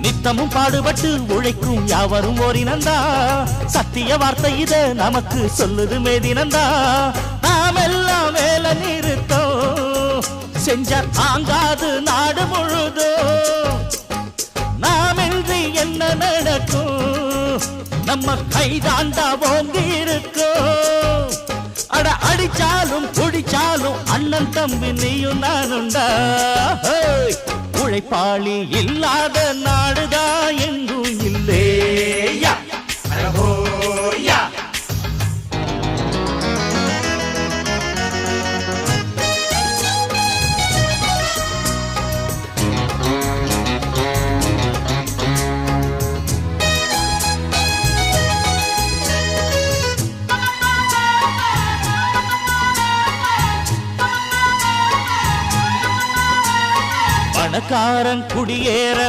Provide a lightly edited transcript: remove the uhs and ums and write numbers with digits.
நித்தமும் பாடுபட்டு உழைக்கும் யாவரும் ஓரினந்தா சத்திய வார்த்தை இத நமக்கு சொல்லுது மேதினந்தா நாம் எல்லாம் வேலை நிறுத்தோம் செஞ்ச தாங்காது நாடு முழுதோ நாமின்றி என்ன நடக்கும் நம்ம கைதாண்டா ஓங்கி இருக்கோம் அட அடிச்சாலும் குடிச்சாலும் அண்ணன் தம்பி நீயும் நானுண்டா உழைப்பாளி இல்லாத நாடுதா எங்கும் இல்லேயா பணக்காரன் குடியேற